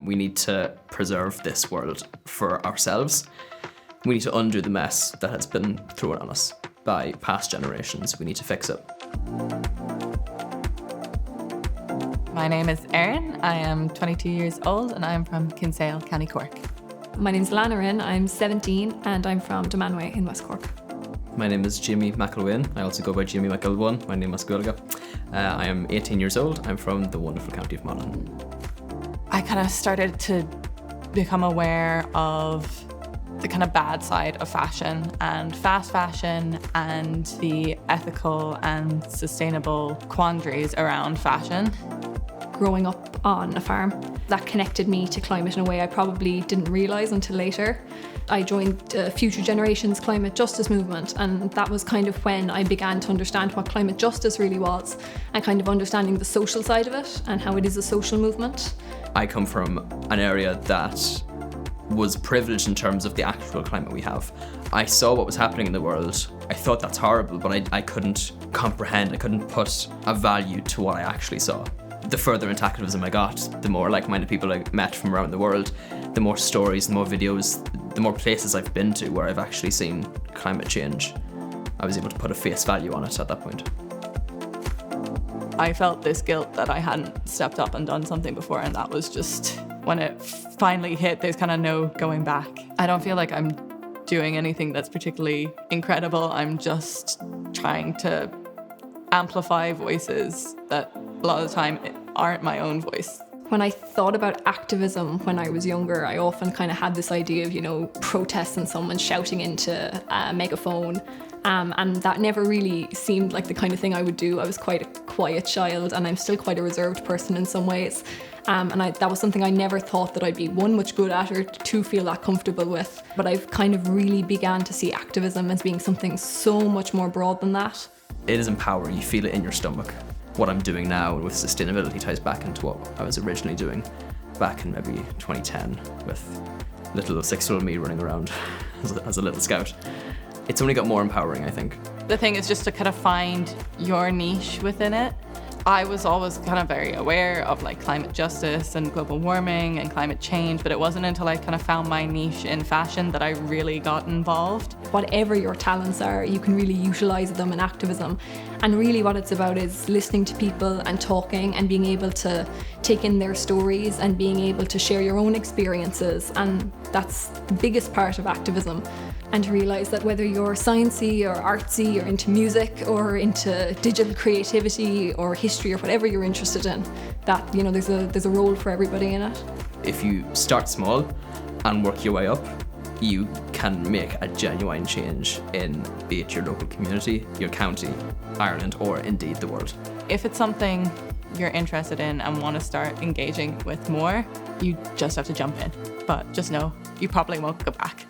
We need to preserve this world for ourselves. We need to undo the mess that has been thrown on us by past generations. We need to fix it. My name is Erin. I am 22 years old and I'm from Kinsale, County Cork. My name's Alannah. I'm 17 and I'm from Dumanway in West Cork. My name is Jimmy McElwain. I also go by Jimmy McElwain. My name is Gulga. I am 18 years old. I'm from the wonderful county of Monaghan. I kind of started to become aware of the kind of bad side of fashion and fast fashion and the ethical and sustainable quandaries around fashion. Growing up on a farm, that connected me to climate in a way I probably didn't realise until later. I joined Future Generations Climate Justice Movement, and that was kind of when I began to understand what climate justice really was and kind of understanding the social side of it and how it is a social movement. I come from an area that was privileged in terms of the actual climate we have. I saw what was happening in the world. I thought that's horrible, but I couldn't comprehend, I couldn't put a value to what I actually saw. The further into activism I got, the more like-minded people I met from around the world, the more stories, the more videos, the more places I've been to where I've actually seen climate change. I was able to put a face value on it at that point. I felt this guilt that I hadn't stepped up and done something before, and that was just when it finally hit, there's kind of no going back. I don't feel like I'm doing anything that's particularly incredible. I'm just trying to amplify voices that a lot of the time aren't my own voice. When I thought about activism when I was younger, I often kind of had this idea of, protesting someone shouting into a megaphone. And that never really seemed like the kind of thing I would do. I was quite a quiet child, and I'm still quite a reserved person in some ways. That was something I never thought that I'd be, one, much good at, or two, feel that comfortable with. But I've kind of really began to see activism as being something so much more broad than that. It is empowering, you feel it in your stomach. What I'm doing now with sustainability ties back into what I was originally doing back in maybe 2010 with little 6-year-old me running around as a little scout. It's only got more empowering, I think. The thing is just to kind of find your niche within it. I was always kind of very aware of like climate justice and global warming and climate change, but it wasn't until I kind of found my niche in fashion that I really got involved. Whatever your talents are, you can really utilise them in activism. And really what it's about is listening to people and talking and being able to take in their stories and being able to share your own experiences. And that's the biggest part of activism. And to realise that whether you're sciencey or artsy or into music or into digital creativity or history or whatever you're interested in, that there's a role for everybody in it. If you start small and work your way up, you can make a genuine change in be it your local community, your county, Ireland, or indeed the world. If it's something you're interested in and want to start engaging with more, you just have to jump in. But just know, you probably won't go back.